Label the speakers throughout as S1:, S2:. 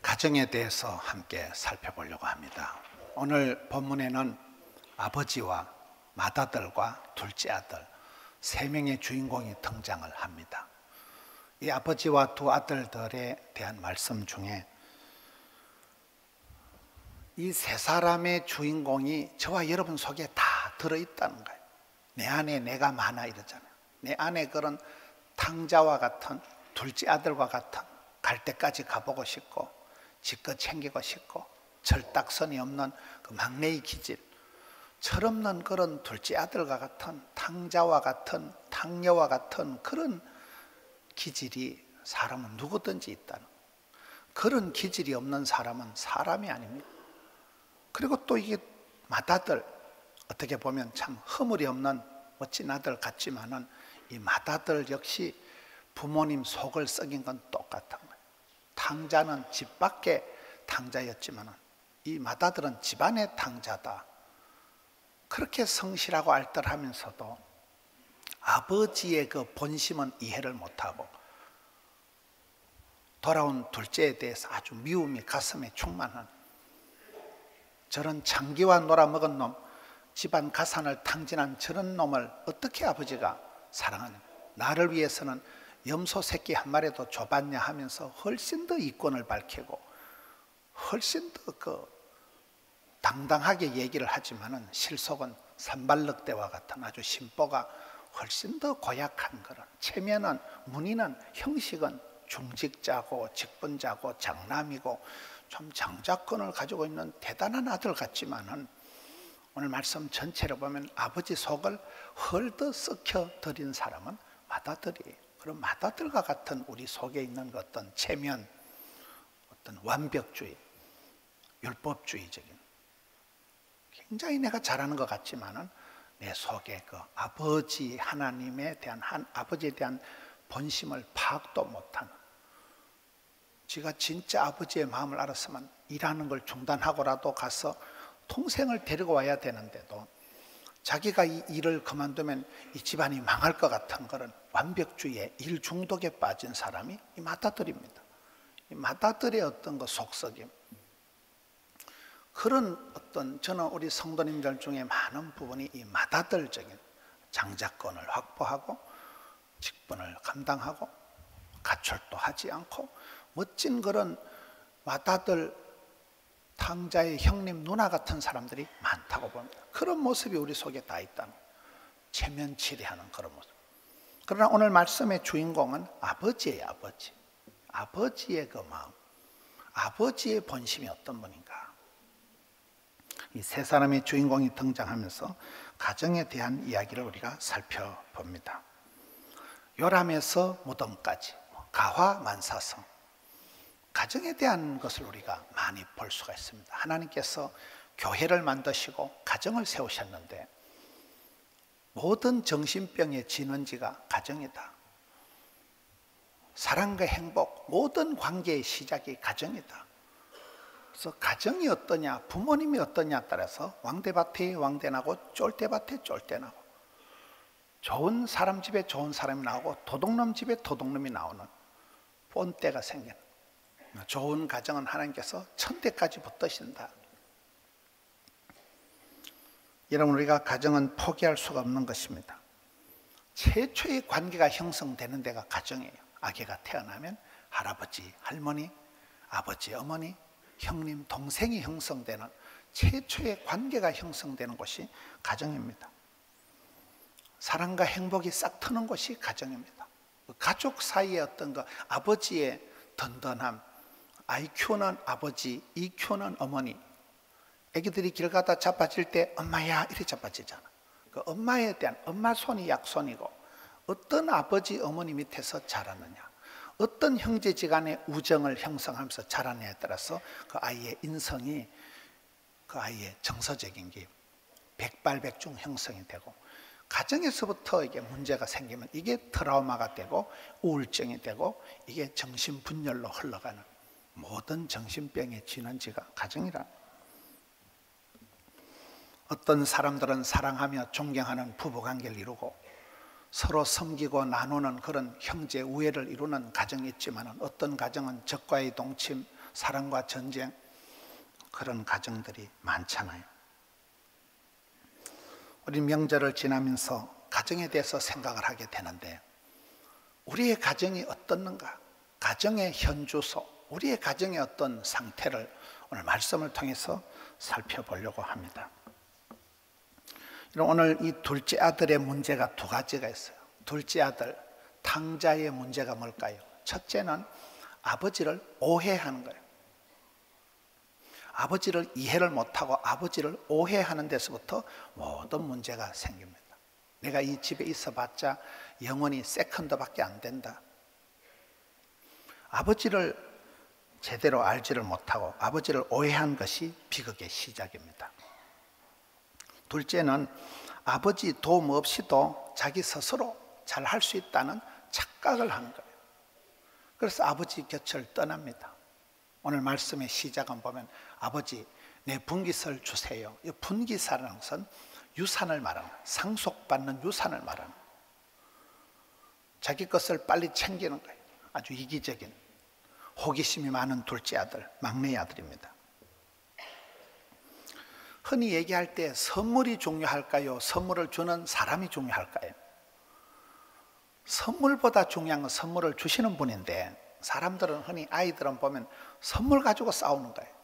S1: 가정에 대해서 함께 살펴보려고 합니다. 오늘 본문에는 아버지와 맏아들과 둘째 아들 세 명의 주인공이 등장을 합니다. 이 아버지와 두 아들들에 대한 말씀 중에 이 세 사람의 주인공이 저와 여러분 속에 다 들어있다는 거예요. 내 안에 내가 많아 이러잖아요. 내 안에 그런 탕자와 같은 둘째 아들과 같은 갈 때까지 가보고 싶고 지껏 챙기고 싶고 철딱선이 없는 그 막내의 기질, 철없는 그런 둘째 아들과 같은 탕자와 같은 탕녀와 같은 그런 기질이 사람은 누구든지 있다는, 그런 기질이 없는 사람은 사람이 아닙니다. 그리고 또 이게 맏아들, 어떻게 보면 참 허물이 없는 멋진 아들 같지만은 이 맏아들 역시 부모님 속을 썩인 건 똑같은 거예요. 탕자는 집 밖의 탕자였지만은 이 맏아들은 집안의 탕자다. 그렇게 성실하고 알뜰하면서도 아버지의 그 본심은 이해를 못하고 돌아온 둘째에 대해서 아주 미움이 가슴에 충만한, 저런 창기와 놀아먹은 놈, 집안 가산을 탕진한 저런 놈을 어떻게 아버지가 사랑하냐, 나를 위해서는 염소 새끼 한 마리도 줘봤냐 하면서 훨씬 더 이권을 밝히고 훨씬 더 당당하게 얘기를 하지만은 실속은 산발늑대와 같은 아주 심보가 훨씬 더 고약한 그런, 체면은 문의는 형식은 중직자고 직분자고 장남이고 좀 장자권을 가지고 있는 대단한 아들 같지만은 오늘 말씀 전체를 보면 아버지 속을 헐더 썩혀드린 사람은 맏아들이에요. 그럼 맏아들과 같은 우리 속에 있는 어떤 체면, 어떤 완벽주의, 율법주의적인, 굉장히 내가 잘하는 것 같지만은 내 속에 그 아버지 하나님에 대한 아버지에 대한 본심을 파악도 못하는, 지가 진짜 아버지의 마음을 알았으면 일하는 걸 중단하고라도 가서 동생을 데리고 와야 되는데도 자기가 이 일을 그만두면 이 집안이 망할 것 같은 그런 완벽주의에 일 중독에 빠진 사람이 이 맏아들입니다. 이 맏아들의 어떤 그 속썩임, 그런 어떤, 저는 우리 성도님들 중에 많은 부분이 이 맏아들적인 장자권을 확보하고 직분을 감당하고 가출도 하지 않고 멋진 그런 맏아들 탕자의 형님 누나 같은 사람들이 많다고 봅니다. 그런 모습이 우리 속에 다 있다는, 체면치레하는 그런 모습. 그러나 오늘 말씀의 주인공은 아버지예요. 아버지. 아버지의 그 마음, 아버지의 본심이 어떤 분인가. 이 세 사람의 주인공이 등장하면서 가정에 대한 이야기를 우리가 살펴봅니다. 요람에서 무덤까지 가화만사성, 가정에 대한 것을 우리가 많이 볼 수가 있습니다. 하나님께서 교회를 만드시고 가정을 세우셨는데 모든 정신병의 진원지가 가정이다. 사랑과 행복, 모든 관계의 시작이 가정이다. 그래서 가정이 어떠냐, 부모님이 어떠냐에 따라서 왕대밭에 왕대나고 쫄대밭에 쫄대나고, 좋은 사람 집에 좋은 사람이 나오고 도둑놈 집에 도둑놈이 나오는 본때가 생기는, 좋은 가정은 하나님께서 천대까지 붙드신다. 여러분, 우리가 가정은 포기할 수가 없는 것입니다. 최초의 관계가 형성되는 데가 가정이에요. 아기가 태어나면 할아버지, 할머니, 아버지, 어머니, 형님, 동생이 형성되는, 최초의 관계가 형성되는 곳이 가정입니다. 사랑과 행복이 싹 트는 곳이 가정입니다. 가족 사이의 어떤 그 아버지의 든든함, 아이 키우는 아버지, 이 키우는 어머니, 애기들이 길 가다 자빠질 때 엄마야 이렇게 자빠지잖아. 그 엄마에 대한, 엄마 손이 약손이고, 어떤 아버지 어머니 밑에서 자랐느냐, 어떤 형제지간의 우정을 형성하면서 자라느냐에 따라서 그 아이의 인성이, 그 아이의 정서적인 게 백발백중 형성이 되고, 가정에서부터 이게 문제가 생기면 이게 트라우마가 되고 우울증이 되고 이게 정신분열로 흘러가는 모든 정신병의 진원지가 가정이라. 어떤 사람들은 사랑하며 존경하는 부부관계를 이루고 서로 섬기고 나누는 그런 형제 우애를 이루는 가정이 있지만 어떤 가정은 적과의 동침, 사랑과 전쟁, 그런 가정들이 많잖아요. 우리 명절을 지나면서 가정에 대해서 생각을 하게 되는데, 우리의 가정이 어떻는가, 가정의 현주소, 우리의 가정의 어떤 상태를 오늘 말씀을 통해서 살펴보려고 합니다. 오늘 이 둘째 아들의 문제가 두 가지가 있어요. 둘째 아들 탕자의 문제가 뭘까요? 첫째는 아버지를 오해하는 거예요. 아버지를 이해를 못하고 아버지를 오해하는 데서부터 모든 문제가 생깁니다. 내가 이 집에 있어봤자 영원히 세컨드밖에 안 된다. 아버지를 제대로 알지를 못하고 아버지를 오해한 것이 비극의 시작입니다. 둘째는 아버지 도움 없이도 자기 스스로 잘 할 수 있다는 착각을 하는 거예요. 그래서 아버지 곁을 떠납니다. 오늘 말씀의 시작은 보면 아버지 내 분깃을 주세요. 이 분깃이라는 것은 유산을 말하는, 상속받는 유산을 말하는, 자기 것을 빨리 챙기는 거예요. 아주 이기적인, 호기심이 많은 둘째 아들, 막내 아들입니다. 흔히 얘기할 때 선물이 중요할까요? 선물을 주는 사람이 중요할까요? 선물보다 중요한 건 선물을 주시는 분인데, 사람들은 흔히, 아이들은 보면 선물 가지고 싸우는 거예요.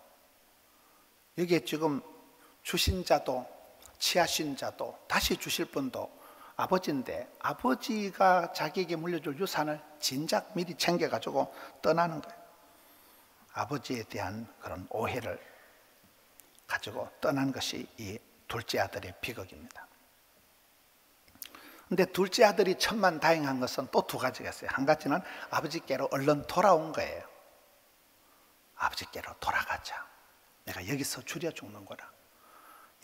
S1: 여기에 지금 주신 자도 취하신 자도 다시 주실 분도 아버지인데, 아버지가 자기에게 물려줄 유산을 진작 미리 챙겨가지고 떠나는 거예요. 아버지에 대한 그런 오해를 가지고 떠난 것이 이 둘째 아들의 비극입니다. 근데 둘째 아들이 천만다행한 것은 또 두 가지가 있어요. 한 가지는 아버지께로 얼른 돌아온 거예요. 아버지께로 돌아가자. 내가 여기서 줄여 죽는 거라.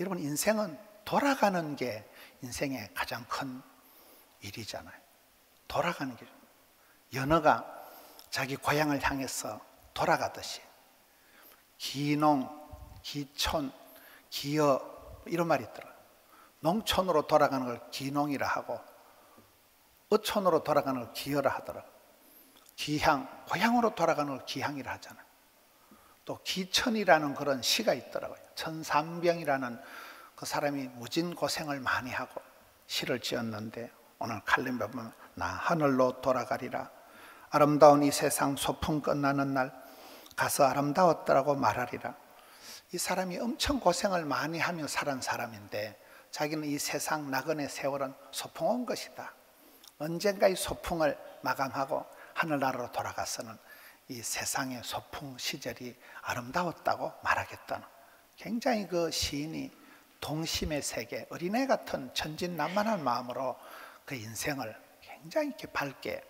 S1: 여러분, 인생은 돌아가는 게 인생의 가장 큰 일이잖아요. 돌아가는 길. 연어가 자기 고향을 향해서 돌아가듯이 기농, 기촌, 기어 이런 말이 있더라고요. 농촌으로 돌아가는 걸 기농이라 하고 어촌으로 돌아가는 걸 기어라 하더라고요. 기향, 고향으로 돌아가는 걸 기향이라 하잖아요. 또 기천이라는 그런 시가 있더라고요. 천삼병이라는 그 사람이 무진 고생을 많이 하고 시를 지었는데, 오늘 칼럼에 보면 나 하늘로 돌아가리라, 아름다운 이 세상 소풍 끝나는 날 가서 아름다웠다라고 말하리라. 이 사람이 엄청 고생을 많이 하며 살은 사람인데, 자기는 이 세상 나그네 세월은 소풍 온 것이다. 언젠가 이 소풍을 마감하고 하늘나라로 돌아가서는 이 세상의 소풍 시절이 아름다웠다고 말하겠다는, 굉장히 그 시인이 동심의 세계, 어린애 같은 천진난만한 마음으로 그 인생을 굉장히 이렇게 밝게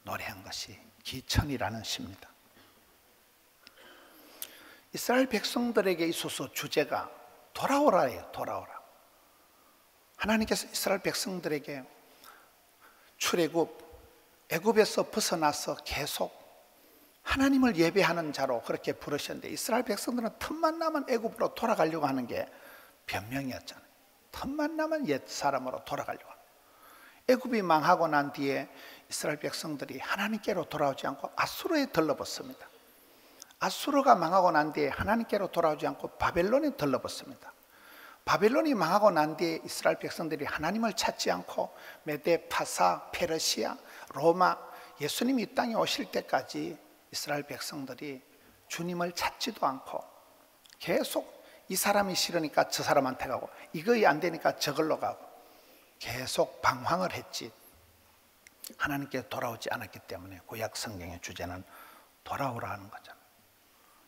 S1: 노래한 것이 기천이라는 시입니다. 이스라엘 백성들에게 있어서 주제가 돌아오라예요. 돌아오라. 하나님께서 이스라엘 백성들에게 출애굽, 애굽에서 벗어나서 계속 하나님을 예배하는 자로 그렇게 부르셨는데, 이스라엘 백성들은 틈만 나면 애굽으로 돌아가려고 하는 게 변명이었잖아요. 틈만 나면 옛사람으로 돌아가려고 하는. 애굽이 망하고 난 뒤에 이스라엘 백성들이 하나님께로 돌아오지 않고 아수르에 들러붙습니다. 아수르가 망하고 난 뒤에 하나님께로 돌아오지 않고 바벨론에 들러붙습니다. 바벨론이 망하고 난 뒤에 이스라엘 백성들이 하나님을 찾지 않고 메데, 파사, 페르시아, 로마, 예수님이 이 땅에 오실 때까지 이스라엘 백성들이 주님을 찾지도 않고 계속 이 사람이 싫으니까 저 사람한테 가고, 이거이 안 되니까 저걸로 가고 계속 방황을 했지, 하나님께 돌아오지 않았기 때문에 구약 성경의 주제는 돌아오라는 거잖아요.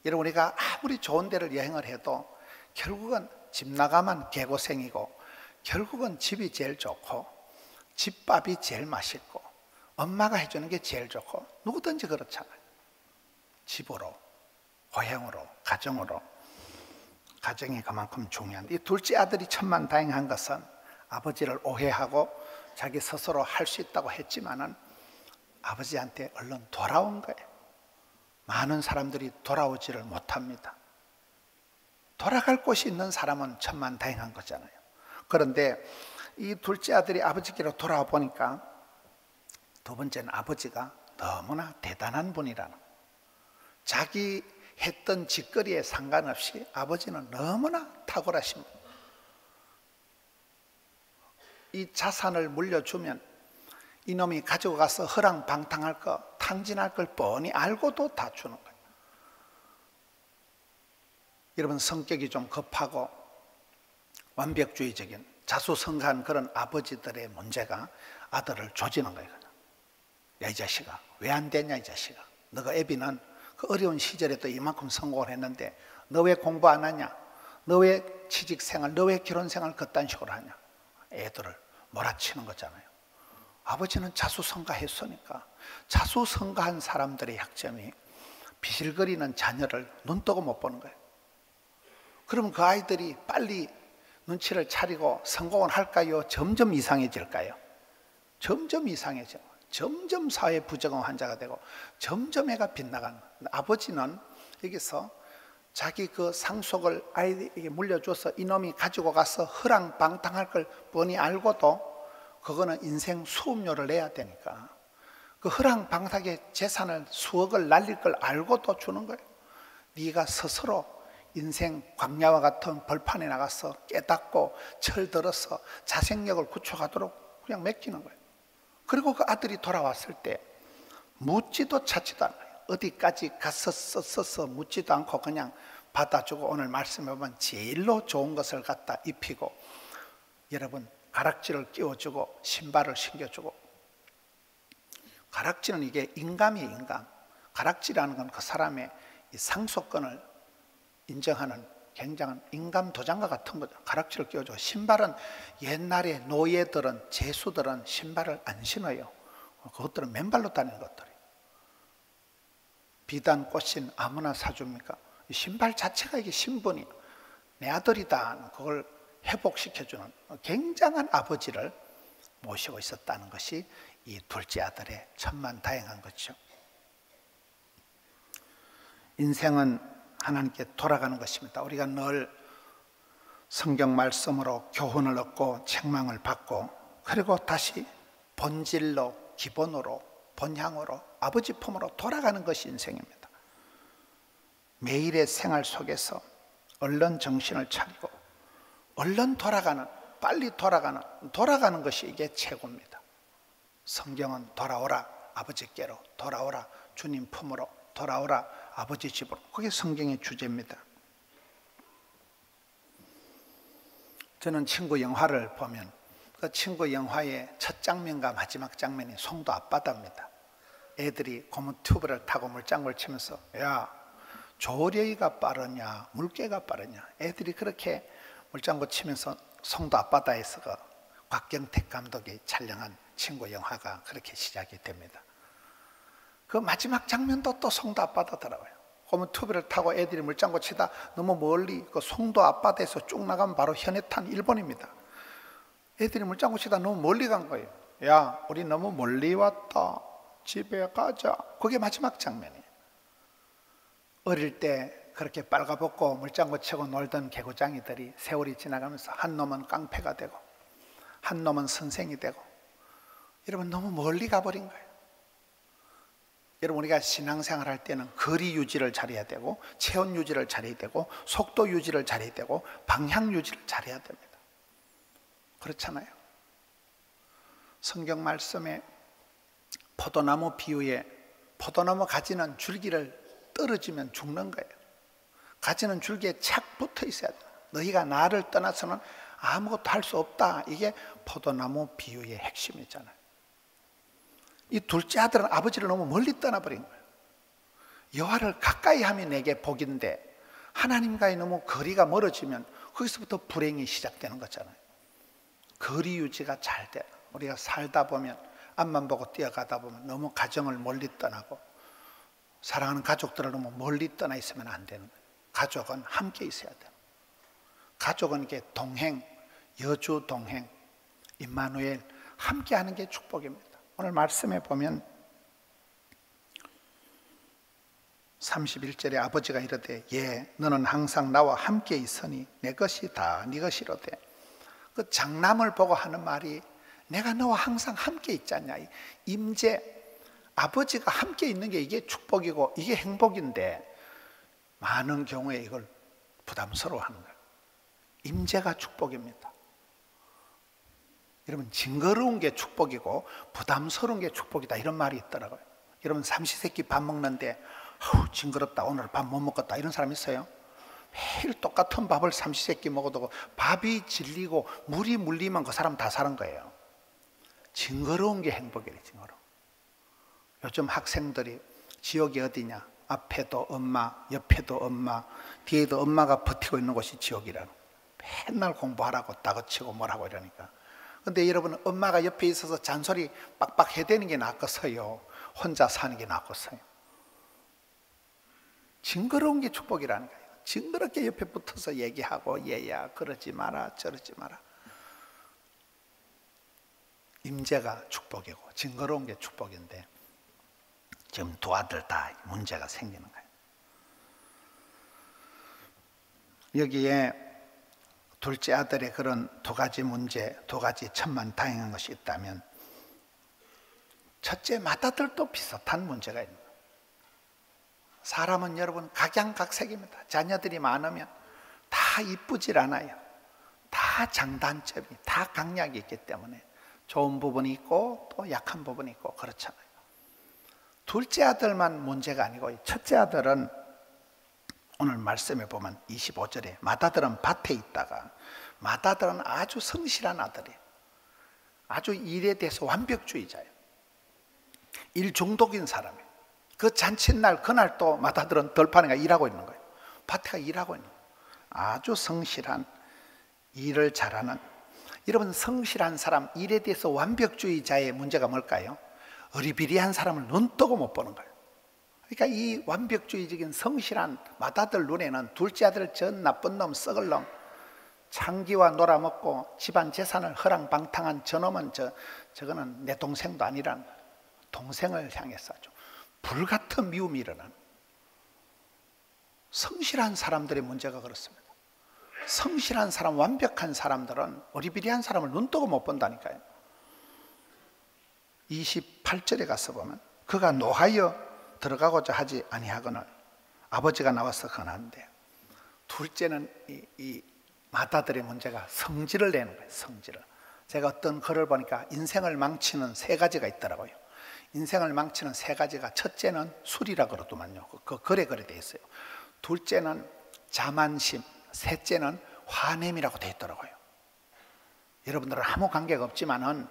S1: 여러분, 우리가 아무리 좋은 데를 여행을 해도 결국은 집 나가면 개고생이고, 결국은 집이 제일 좋고 집밥이 제일 맛있고 엄마가 해주는 게 제일 좋고, 누구든지 그렇잖아요. 집으로, 고향으로, 가정으로. 가정이 그만큼 중요한데, 이 둘째 아들이 천만다행한 것은 아버지를 오해하고 자기 스스로 할 수 있다고 했지만은 아버지한테 얼른 돌아온 거예요. 많은 사람들이 돌아오지를 못합니다. 돌아갈 곳이 있는 사람은 천만다행한 거잖아요. 그런데 이 둘째 아들이 아버지께로 돌아와 보니까, 두 번째는 아버지가 너무나 대단한 분이라는, 자기 했던 짓거리에 상관없이 아버지는 너무나 탁월하신 분. 이 자산을 물려주면 이놈이 가지고 가서 허랑방탕할 거, 탕진할 걸 뻔히 알고도 다 주는 거예요. 여러분, 성격이 좀 급하고 완벽주의적인 자수성가한 그런 아버지들의 문제가 아들을 조지는 거예요. 야, 이 자식아, 왜 안 되냐, 이 자식아. 너가 애비는 그 어려운 시절에도 이만큼 성공을 했는데 너 왜 공부 안 하냐? 너 왜 취직생활, 너 왜 결혼생활 그딴 식으로 하냐? 애들을 몰아치는 거잖아요. 아버지는 자수성가했으니까. 자수성가한 사람들의 약점이 비실거리는 자녀를 눈뜨고 못 보는 거예요. 그럼 그 아이들이 빨리 눈치를 차리고 성공을 할까요? 점점 이상해질까요? 점점 이상해져. 점점 사회 부적응 환자가 되고 점점 애가 빗나가는 거예요. 아버지는 여기서 자기 그 상속을 아이에게 물려줘서 이놈이 가지고 가서 허랑방탕할 걸 뻔히 알고도 그거는 인생 수업료를 내야 되니까 그 허랑방탕의 재산을 수억을 날릴 걸 알고도 주는 거예요. 네가 스스로 인생 광야와 같은 벌판에 나가서 깨닫고 철들어서 자생력을 구축하도록 그냥 맡기는 거예요. 그리고 그 아들이 돌아왔을 때 묻지도 찾지도 않아요. 어디까지 갔었어 묻지도 않고 그냥 받아주고, 오늘 말씀해 보면 제일로 좋은 것을 갖다 입히고, 여러분, 가락지를 끼워주고 신발을 신겨주고. 가락지는 이게 인감이에요. 인감. 가락지라는 건 그 사람의 이 상속권을 인정하는 굉장한 인감 도장과 같은 거죠. 가락지를 끼워주고. 신발은 옛날에 노예들은, 제수들은 신발을 안 신어요. 그것들은 맨발로 다니는 것들이에요. 비단 꽃신 아무나 사줍니까? 신발 자체가 이게 신분이에요. 내 아들이다. 그걸 회복시켜주는 굉장한 아버지를 모시고 있었다는 것이 이 둘째 아들의 천만다행한 거죠. 인생은 하나님께 돌아가는 것입니다. 우리가 늘 성경 말씀으로 교훈을 얻고 책망을 받고, 그리고 다시 본질로, 기본으로, 본향으로, 아버지 품으로 돌아가는 것이 인생입니다. 매일의 생활 속에서 얼른 정신을 차리고 얼른 돌아가는, 빨리 돌아가는 것이 이게 최고입니다. 성경은 돌아오라 아버지께로, 돌아오라 주님 품으로, 돌아오라 아버지 집으로. 그게 성경의 주제입니다. 저는 친구 영화를 보면 그 친구 영화의 첫 장면과 마지막 장면이 송도 앞바다입니다. 애들이 고무 튜브를 타고 물장구를 치면서, 야, 조려이가 빠르냐 물개가 빠르냐. 애들이 그렇게 물장구 치면서 송도 앞바다에서 그 곽경택 감독이 촬영한 친구 영화가 그렇게 시작이 됩니다. 그 마지막 장면도 또 송도 앞바다더라고요. 고무 튜브를 타고 애들이 물장구 치다 너무 멀리 그 송도 앞바다에서 쭉 나가면 바로 현해탄 일본입니다. 애들이 물장구 치다 너무 멀리 간 거예요. 야, 우리 너무 멀리 왔다, 집에 가자. 그게 마지막 장면이에요. 어릴 때 그렇게 빨가벗고 물장구 치고 놀던 개구장이들이 세월이 지나가면서 한 놈은 깡패가 되고 한 놈은 선생이 되고, 여러분 너무 멀리 가버린 거예요. 여러분, 우리가 신앙생활 할 때는 거리 유지를 잘해야 되고, 체온 유지를 잘해야 되고, 속도 유지를 잘해야 되고, 방향 유지를 잘해야 됩니다. 그렇잖아요. 성경 말씀에 포도나무 비유에 포도나무 가지는 줄기를 떨어지면 죽는 거예요. 가지는 줄기에 착 붙어 있어야 돼요. 너희가 나를 떠나서는 아무것도 할 수 없다. 이게 포도나무 비유의 핵심이잖아요. 이 둘째 아들은 아버지를 너무 멀리 떠나버린 거예요. 여호와를 가까이 하면 내게 복인데 하나님과의 너무 거리가 멀어지면 거기서부터 불행이 시작되는 거잖아요. 거리 유지가 잘 돼. 우리가 살다 보면 앞만 보고 뛰어가다 보면 너무 가정을 멀리 떠나고, 사랑하는 가족들을 너무 멀리 떠나 있으면 안 되는 거예요. 가족은 함께 있어야 돼요. 가족은 이게 동행, 여주 동행, 임마누엘 함께 하는 게 축복입니다. 오늘 말씀에 보면 31절에 아버지가 이르되, 예, 너는 항상 나와 함께 있으니 내 것이 다 네 것이로되. 그 장남을 보고 하는 말이, 내가 너와 항상 함께 있지 않냐. 임재, 아버지가 함께 있는 게 이게 축복이고 이게 행복인데, 많은 경우에 이걸 부담스러워하는 거예요. 임재가 축복입니다. 여러분, 징그러운 게 축복이고 부담스러운 게 축복이다, 이런 말이 있더라고요. 여러분, 삼시세끼 밥 먹는데 징그럽다, 오늘 밥 못 먹었다, 이런 사람 있어요? 매일 똑같은 밥을 삼시세끼 먹어도 밥이 질리고 물이 물리면 그 사람 다 사는 거예요. 징그러운 게 행복이래, 징그러워. 요즘 학생들이 지옥이 어디냐? 앞에도 엄마, 옆에도 엄마, 뒤에도 엄마가 버티고 있는 곳이 지옥이라는. 맨날 공부하라고 다그치고 뭐라고 이러니까. 근데 여러분, 엄마가 옆에 있어서 잔소리 빡빡 해대는 게 낫겠어요? 혼자 사는 게 낫겠어요? 징그러운 게 축복이라는 거예요. 징그럽게 옆에 붙어서 얘기하고, 얘야 그러지 마라, 저러지 마라. 임재가 축복이고 징그러운 게 축복인데, 지금 두 아들 다 문제가 생기는 거예요. 여기에 둘째 아들의 그런 두 가지 문제, 두 가지 천만다행한 것이 있다면, 첫째 맏아들도 비슷한 문제가 있는 거예요. 사람은 여러분 각양각색입니다. 자녀들이 많으면 다 이쁘질 않아요. 다 장단점이, 다 강약이 있기 때문에 좋은 부분이 있고 또 약한 부분이 있고 그렇잖아요. 둘째 아들만 문제가 아니고, 첫째 아들은 오늘 말씀에 보면 25절에 맏아들은 밭에 있다가, 맏아들은 아주 성실한 아들이에요. 아주 일에 대해서 완벽주의자예요. 일 중독인 사람이에요. 그 잔칫날 그날 또 맏아들은 덜판에가 일하고 있는 거예요. 밭에가 일하고 있는 거예요. 아주 성실한, 일을 잘하는. 여러분, 성실한 사람, 일에 대해서 완벽주의자의 문제가 뭘까요? 어리비리한 사람을 눈 뜨고 못 보는 거예요. 그러니까 이 완벽주의적인 성실한 맏아들 눈에는 둘째 아들 전 나쁜 놈, 썩을 놈, 창기와 놀아먹고 집안 재산을 허랑방탕한 저놈은 저거는 내 동생도 아니라는 거예요. 동생을 향해서 아주 불같은 미움이 일어나는. 성실한 사람들의 문제가 그렇습니다. 성실한 사람, 완벽한 사람들은 어리비리한 사람을 눈 뜨고 못 본다니까요. 28절에 가서 보면, 그가 노하여 들어가고자 하지 아니하거늘 아버지가 나와서 권하는데, 둘째는 이 맏아들의 문제가 성질을 내는 거예요. 성질을. 제가 어떤 글을 보니까 인생을 망치는 세 가지가 있더라고요. 인생을 망치는 세 가지가, 첫째는 술이라 그러더만요. 그 글에 되어 있어요. 둘째는 자만심, 셋째는 화냄이라고 되어 있더라고요. 여러분들은 아무 관계가 없지만은,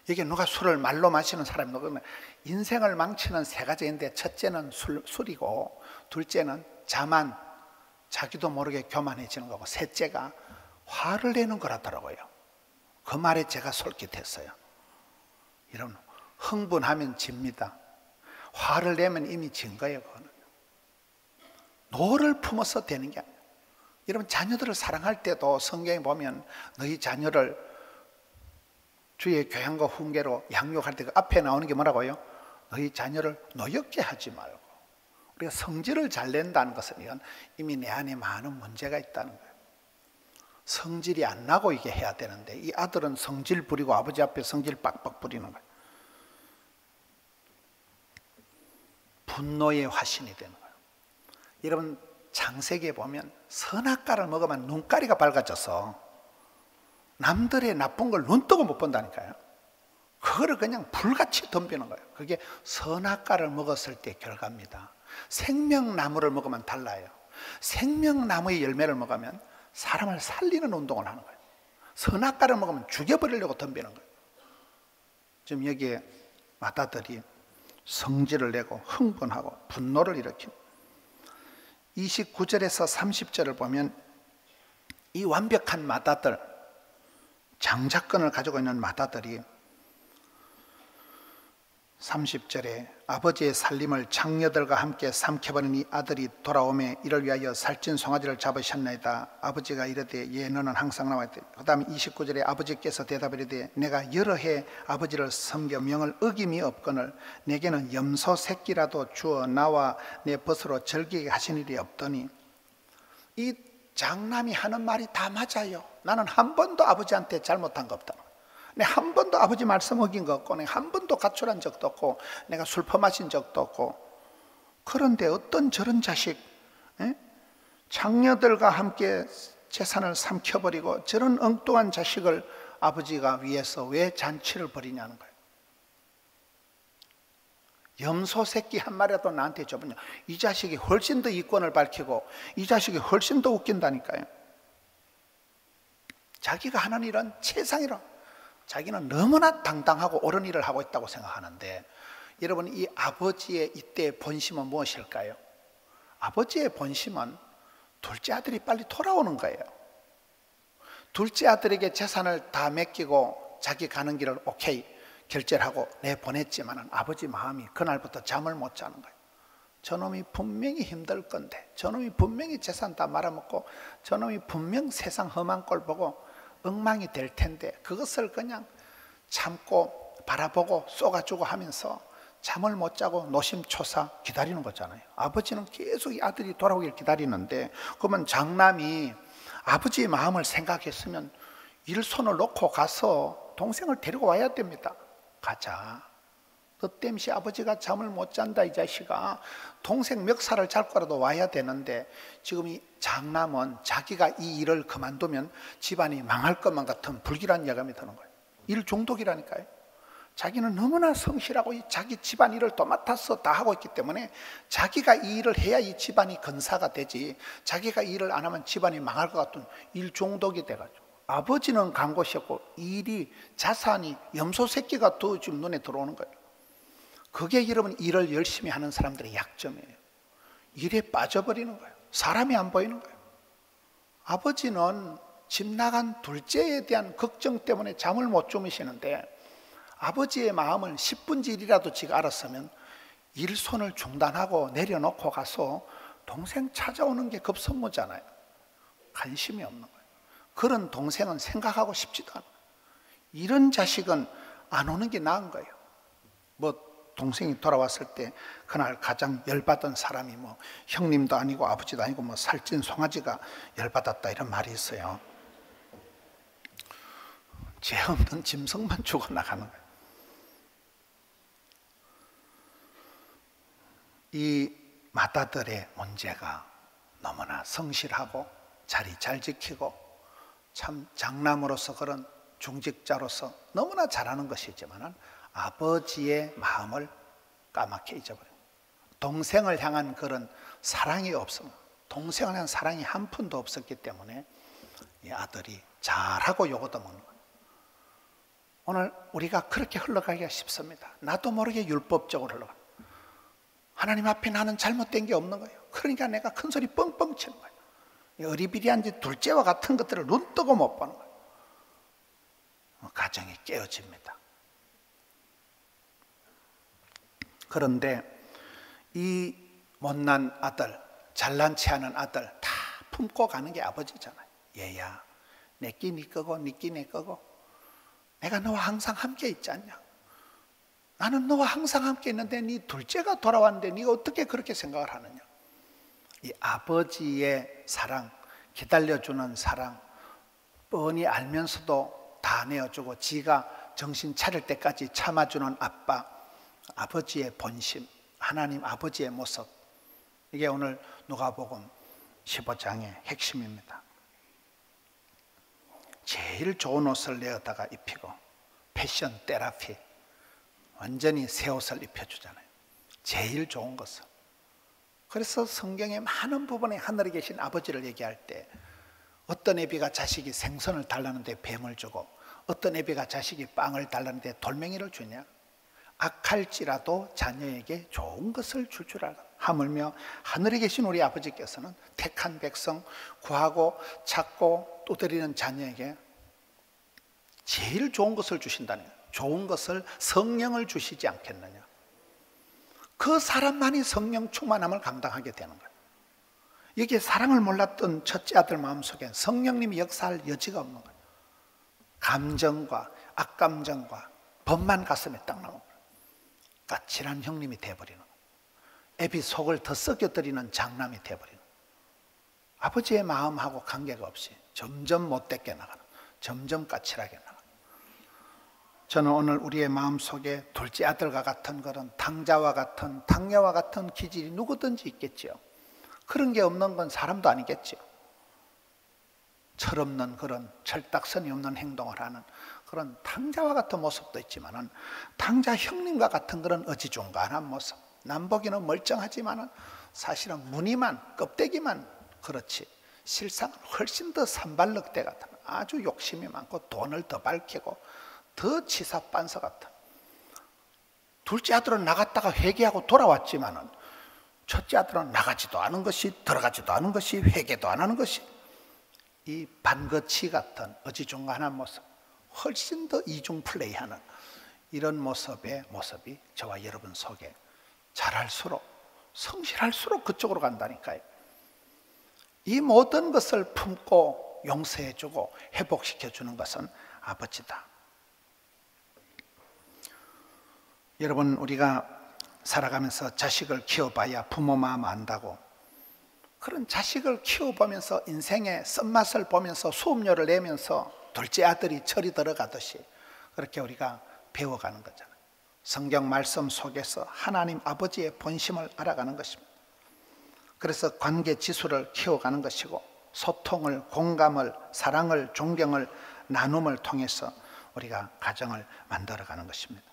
S1: 여기 누가 술을 말로 마시는 사람이 누구면, 인생을 망치는 세 가지인데, 첫째는 술이고, 둘째는 자만, 자기도 모르게 교만해지는 거고, 셋째가 화를 내는 거라더라고요. 그 말에 제가 솔깃했어요. 여러분, 흥분하면 집니다. 화를 내면 이미 진 거예요. 그거는 노를 품어서 되는 게 아니에요. 여러분, 자녀들을 사랑할 때도 성경에 보면, 너희 자녀를 주의 교양과 훈계로 양육할 때 그 앞에 나오는 게 뭐라고요? 너희 자녀를 노엽게 하지 말고. 우리가 성질을 잘 낸다는 것은 이건 이미 내 안에 많은 문제가 있다는 거예요. 성질이 안 나고 이게 해야 되는데, 이 아들은 성질 부리고 아버지 앞에 성질 빡빡 부리는 거예요. 분노의 화신이 되는 거예요. 여러분, 창세기에 보면 선악과를 먹으면 눈가리가 밝아져서 남들의 나쁜 걸 눈 뜨고 못 본다니까요. 그거를 그냥 불같이 덤비는 거예요. 그게 선악과를 먹었을 때 결과입니다. 생명나무를 먹으면 달라요. 생명나무의 열매를 먹으면 사람을 살리는 운동을 하는 거예요. 선악과를 먹으면 죽여버리려고 덤비는 거예요. 지금 여기에 맏아들이 성질을 내고 흥분하고 분노를 일으킨, 29절에서 30절을 보면, 이 완벽한 맏아들, 장자권을 가지고 있는 맏아들이 30절에 아버지의 살림을 장녀들과 함께 삼켜버린 이 아들이 돌아오매 이를 위하여 살찐 송아지를 잡으셨나이다. 아버지가 이르되 예 너는 항상 나와 있다. 그 다음에 29절에 아버지께서 대답하리되 내가 여러 해 아버지를 섬겨 명을 어김이 없거늘 내게는 염소 새끼라도 주어 나와 내 벗으로 즐기게 하신 일이 없더니. 이 장남이 하는 말이 다 맞아요. 나는 한 번도 아버지한테 잘못한 거 없다. 내가 한 번도 아버지 말씀 어긴 거 없고, 내가 한 번도 가출한 적도 없고, 내가 술 퍼마신 적도 없고. 그런데 어떤 저런 자식, 예? 장녀들과 함께 재산을 삼켜버리고 저런 엉뚱한 자식을 아버지가 위해서 왜 잔치를 벌이냐는 거예요. 염소 새끼 한 마리라도 나한테 줘보냐, 이 자식이 훨씬 더 이권을 밝히고 이 자식이 훨씬 더 웃긴다니까요. 자기가 하는 일은 최상이라, 자기는 너무나 당당하고 옳은 일을 하고 있다고 생각하는데, 여러분, 이 아버지의 이때의 본심은 무엇일까요? 아버지의 본심은 둘째 아들이 빨리 돌아오는 거예요. 둘째 아들에게 재산을 다 맡기고 자기 가는 길을 오케이 결제를 하고 내보냈지만 아버지 마음이 그날부터 잠을 못 자는 거예요. 저놈이 분명히 힘들 건데, 저놈이 분명히 재산 다 말아먹고, 저놈이 분명 세상 험한 꼴 보고 엉망이 될 텐데, 그것을 그냥 참고 바라보고 쏘가주고 하면서 잠을 못 자고 노심초사 기다리는 거잖아요. 아버지는 계속 이 아들이 돌아오길 기다리는데, 그러면 장남이 아버지의 마음을 생각했으면 일손을 놓고 가서 동생을 데리고 와야 됩니다. 가자. 너 땜시 아버지가 잠을 못 잔다 이 자식아. 동생 멱살을 잡고라도 와야 되는데, 지금 이 장남은 자기가 이 일을 그만두면 집안이 망할 것만 같은 불길한 예감이 드는 거예요. 일 중독이라니까요. 자기는 너무나 성실하고 이 자기 집안 일을 도맡아서 다 하고 있기 때문에 자기가 이 일을 해야 이 집안이 건사가 되지, 자기가 이 일을 안 하면 집안이 망할 것 같은 일 중독이 돼가지고, 아버지는 간 곳이었고 일이, 자산이 염소 새끼가 더 지금 눈에 들어오는 거예요. 그게 여러분 일을 열심히 하는 사람들의 약점이에요. 일에 빠져버리는 거예요. 사람이 안 보이는 거예요. 아버지는 집 나간 둘째에 대한 걱정 때문에 잠을 못 주무시는데, 아버지의 마음을 10분지 1이라도 지가 알았으면 일손을 중단하고 내려놓고 가서 동생 찾아오는 게 급선무잖아요. 관심이 없는 거예요. 그런 동생은 생각하고 싶지도 않아요. 이런 자식은 안 오는 게 나은 거예요. 뭐 동생이 돌아왔을 때 그날 가장 열받은 사람이 뭐 형님도 아니고 아버지도 아니고 뭐 살찐 송아지가 열받았다 이런 말이 있어요. 죄 없는 짐승만 죽어나가는 거예요. 이 맏아들의 문제가 너무나 성실하고 자리 잘 지키고 참 장남으로서, 그런 중직자로서 너무나 잘하는 것이지만 아버지의 마음을 까맣게 잊어버려요. 동생을 향한 그런 사랑이 없습니다. 동생을 향한 사랑이 한 푼도 없었기 때문에 이 아들이 잘하고 요거도 먹는 거예요. 오늘 우리가 그렇게 흘러가기가 쉽습니다. 나도 모르게 율법적으로 흘러가요. 하나님 앞에 나는 잘못된 게 없는 거예요. 그러니까 내가 큰 소리 뻥뻥 치는 거예요. 어리비리한 둘째와 같은 것들을 눈 뜨고 못 보는 거예요. 가정이 깨어집니다. 그런데 이 못난 아들, 잘난 체하는 아들 다 품고 가는 게 아버지잖아요. 얘야, 내 끼 네 거고 네 끼 내 거고 내가 너와 항상 함께 있지 않냐. 나는 너와 항상 함께 있는데 네 둘째가 돌아왔는데 네가 어떻게 그렇게 생각을 하느냐. 이 아버지의 사랑, 기다려주는 사랑, 뻔히 알면서도 다 내어주고 지가 정신 차릴 때까지 참아주는 아빠, 아버지의 본심, 하나님 아버지의 모습, 이게 오늘 누가복음 15장의 핵심입니다. 제일 좋은 옷을 내어다가 입히고, 패션 테라피, 완전히 새 옷을 입혀주잖아요. 제일 좋은 것을. 그래서 성경의 많은 부분에 하늘에 계신 아버지를 얘기할 때, 어떤 애비가 자식이 생선을 달라는데 뱀을 주고, 어떤 애비가 자식이 빵을 달라는데 돌멩이를 주냐. 악할지라도 자녀에게 좋은 것을 줄 줄 알아. 하물며 하늘에 계신 우리 아버지께서는 택한 백성, 구하고 찾고 두드리는 자녀에게 제일 좋은 것을 주신다는 거예요. 좋은 것을, 성령을 주시지 않겠느냐. 그 사람만이 성령 충만함을 감당하게 되는 거예요. 여기에 사랑을 몰랐던 첫째 아들 마음속에 성령님이 역사할 여지가 없는 거예요. 감정과 악감정과 법만 가슴에 딱 나오는 거예요. 까칠한 형님이 돼버리는 거예요. 애비 속을 더 썩여드리는 장남이 돼버리는 거예요. 아버지의 마음하고 관계가 없이 점점 못되게 나가는, 점점 까칠하게 나가는. 저는 오늘 우리의 마음속에 둘째 아들과 같은 그런 당자와 같은, 당녀와 같은 기질이 누구든지 있겠지요. 그런 게 없는 건 사람도 아니겠죠. 철없는 그런 철딱선이 없는 행동을 하는 그런 탕자와 같은 모습도 있지만은 탕자 형님과 같은 그런 어지중간한 모습. 남보기는 멀쩡하지만은 사실은 무늬만 껍데기만 그렇지 실상은 훨씬 더 산발럭대 같은 아주 욕심이 많고 돈을 더 밝히고 더 치사빤서 같은. 둘째 아들은 나갔다가 회개하고 돌아왔지만은 첫째 아들은 나가지도 않은 것이 들어가지도 않은 것이 회개도 안 하는 것이 이 반거치 같은 어지중간한 모습, 훨씬 더 이중 플레이하는 이런 모습이 저와 여러분 속에 잘할수록 성실할수록 그쪽으로 간다니까요. 이 모든 것을 품고 용서해주고 회복시켜주는 것은 아버지다. 여러분, 우리가 살아가면서 자식을 키워봐야 부모 마음 안다고, 그런 자식을 키워보면서 인생의 쓴맛을 보면서 수업료를 내면서 둘째 아들이 철이 들어가듯이 그렇게 우리가 배워가는 거잖아요. 성경 말씀 속에서 하나님 아버지의 본심을 알아가는 것입니다. 그래서 관계 지수를 키워가는 것이고, 소통을, 공감을, 사랑을, 존경을, 나눔을 통해서 우리가 가정을 만들어가는 것입니다.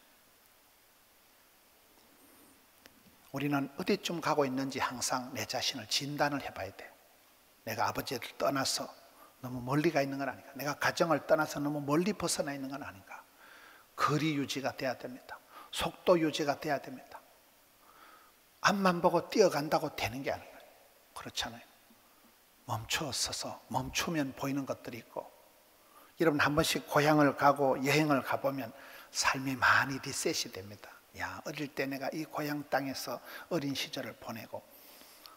S1: 우리는 어디쯤 가고 있는지 항상 내 자신을 진단을 해봐야 돼요. 내가 아버지를 떠나서 너무 멀리 가 있는 건 아닌가? 내가 가정을 떠나서 너무 멀리 벗어나 있는 건 아닌가? 거리 유지가 돼야 됩니다. 속도 유지가 돼야 됩니다. 앞만 보고 뛰어간다고 되는 게 아니에요. 그렇잖아요. 멈춰서서 멈추면 보이는 것들이 있고, 여러분 한 번씩 고향을 가고 여행을 가보면 삶이 많이 리셋이 됩니다. 야, 어릴 때 내가 이 고향 땅에서 어린 시절을 보내고,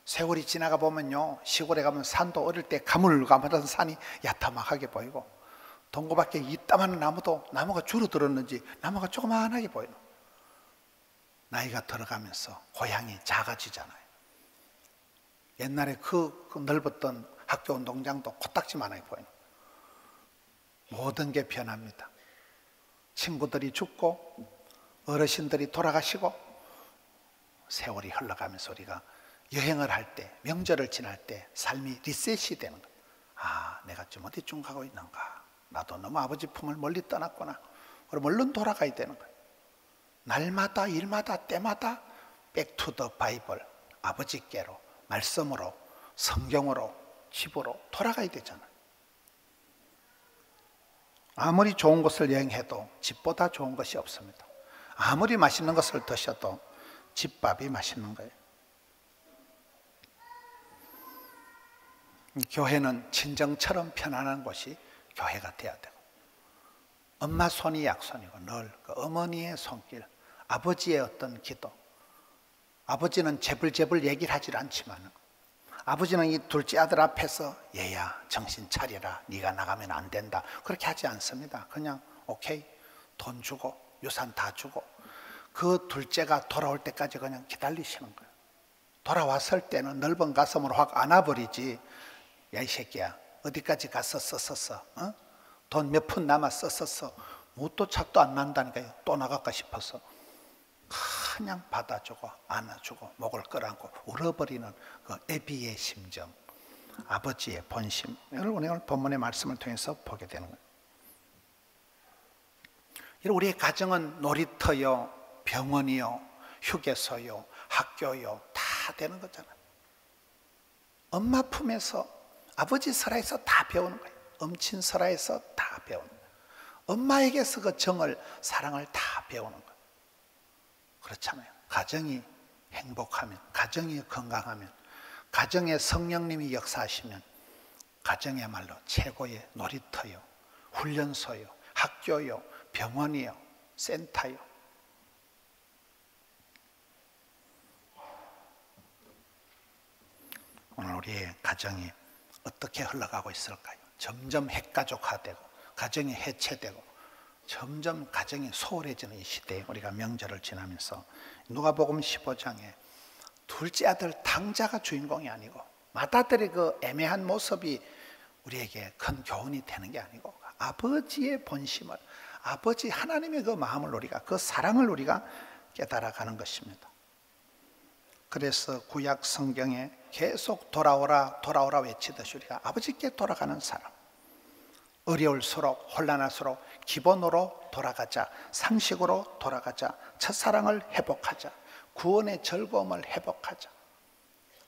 S1: 세월이 지나가 보면요, 시골에 가면 산도 어릴 때 가물가물한 산이 야타막하게 보이고, 동고밖에 이따만한 나무가 줄어들었는지 나무가 조그만하게 보이는. 나이가 들어가면서 고향이 작아지잖아요. 옛날에 그 넓었던 학교 운동장도 코딱지만하게 보이는. 모든 게 변합니다. 친구들이 죽고 어르신들이 돌아가시고 세월이 흘러가면서 우리가 여행을 할 때, 명절을 지날 때 삶이 리셋이 되는 거예요. 아, 내가 좀 어디쯤 가고 있는가? 나도 너무 아버지 품을 멀리 떠났구나. 그럼 얼른 돌아가야 되는 거예요. 날마다 일마다 때마다 백투 더 바이블, 아버지께로, 말씀으로, 성경으로, 집으로 돌아가야 되잖아요. 아무리 좋은 곳을 여행해도 집보다 좋은 것이 없습니다. 아무리 맛있는 것을 드셔도 집밥이 맛있는 거예요. 교회는 친정처럼 편안한 곳이 교회가 돼야 되고, 엄마 손이 약손이고 늘 그 어머니의 손길, 아버지의 어떤 기도. 아버지는 재불재불 얘기를 하질 않지만 아버지는 이 둘째 아들 앞에서 얘야 정신 차리라, 네가 나가면 안 된다, 그렇게 하지 않습니다. 그냥 오케이, 돈 주고 유산 다 주고 그 둘째가 돌아올 때까지 그냥 기다리시는 거예요. 돌아왔을 때는 넓은 가슴으로 확 안아버리지. 야, 이 새끼야, 어디까지 가서 썼었어? 어? 돈 몇 푼 남아 썼었어? 뭣도 착도 안 난다니까요. 또 나갈까 싶어서 그냥 받아주고 안아주고 목을 끌어안고 울어버리는 그 애비의 심정, 아버지의 본심, 이걸 오늘 본문의 말씀을 통해서 보게 되는 거예요. 우리의 가정은 놀이터요, 병원이요, 휴게소요, 학교요, 다 되는 거잖아요. 엄마 품에서, 아버지 설화에서 다 배우는 거예요. 엄친 설화에서 다 배우는 거예요. 엄마에게서 그 정을, 사랑을 다 배우는 거예요. 그렇잖아요. 가정이 행복하면, 가정이 건강하면, 가정에 성령님이 역사하시면 가정이야말로 최고의 놀이터요, 훈련소요, 학교요, 병원이요, 센터요. 오늘 우리의 가정이 어떻게 흘러가고 있을까요? 점점 핵가족화되고 가정이 해체되고 점점 가정이 소홀해지는 이 시대에 우리가 명절을 지나면서 누가복음 15장에 둘째 아들 탕자가 주인공이 아니고 맏아들의 그 애매한 모습이 우리에게 큰 교훈이 되는 게 아니고 아버지의 본심을, 아버지 하나님의 그 마음을 우리가, 그 사랑을 우리가 깨달아가는 것입니다. 그래서 구약 성경에 계속 돌아오라 돌아오라 외치듯이 우리가 아버지께 돌아가는 사람, 어려울수록 혼란할수록 기본으로 돌아가자, 상식으로 돌아가자, 첫사랑을 회복하자, 구원의 즐거움을 회복하자.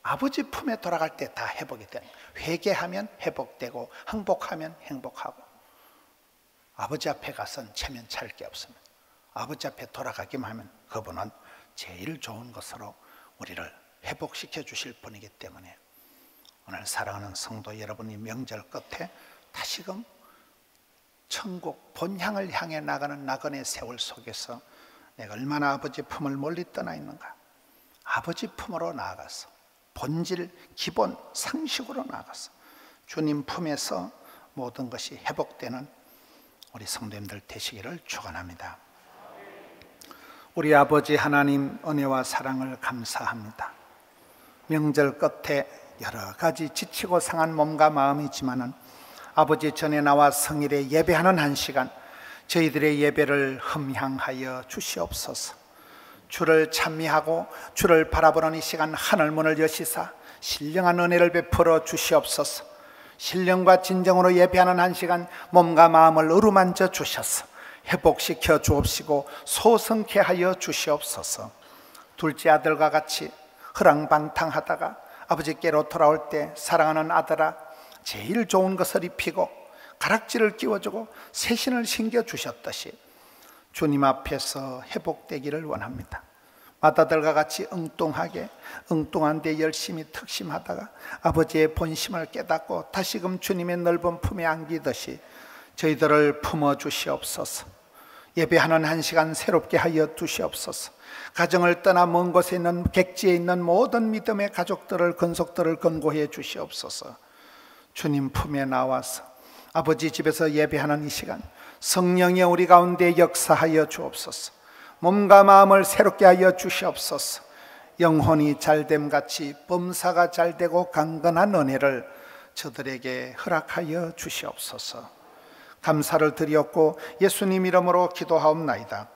S1: 아버지 품에 돌아갈 때 다 회복이 되는 거예요. 회개하면 회복되고 항복하면 행복하고, 아버지 앞에 가선 체면 차릴 게 없습니다. 아버지 앞에 돌아가기만 하면 그분은 제일 좋은 것으로 우리를 회복시켜 주실 분이기 때문에 오늘 사랑하는 성도 여러분이 명절 끝에 다시금 천국 본향을 향해 나가는 나그네 세월 속에서 내가 얼마나 아버지 품을 멀리 떠나 있는가, 아버지 품으로 나아가서 본질, 기본, 상식으로 나아가서 주님 품에서 모든 것이 회복되는 우리 성도님들 되시기를 축원합니다. 우리 아버지 하나님 은혜와 사랑을 감사합니다. 명절 끝에 여러 가지 지치고 상한 몸과 마음이지만은 아버지 전에 나와 성일에 예배하는 한 시간, 저희들의 예배를 흠향하여 주시옵소서. 주를 찬미하고 주를 바라보는 이 시간 하늘문을 여시사 신령한 은혜를 베풀어 주시옵소서. 신령과 진정으로 예배하는 한 시간 몸과 마음을 어루만져 주셔서 회복시켜 주옵시고 소성케 하여 주시옵소서. 둘째 아들과 같이 허랑방탕하다가 아버지께로 돌아올 때 사랑하는 아들아, 제일 좋은 것을 입히고 가락지를 끼워주고 새신을 신겨주셨듯이 주님 앞에서 회복되기를 원합니다. 맏아들과 같이 엉뚱한 데 열심히 특심하다가 아버지의 본심을 깨닫고 다시금 주님의 넓은 품에 안기듯이 저희들을 품어주시옵소서. 예배하는 한 시간 새롭게 하여 주시옵소서. 가정을 떠나 먼 곳에 있는 객지에 있는 모든 믿음의 가족들을, 근속들을 권고해 주시옵소서. 주님 품에 나와서 아버지 집에서 예배하는 이 시간 성령이 우리 가운데 역사하여 주옵소서. 몸과 마음을 새롭게 하여 주시옵소서. 영혼이 잘됨같이 범사가 잘되고 강건한 은혜를 저들에게 허락하여 주시옵소서. 감사를 드리옵고 예수님 이름으로 기도하옵나이다.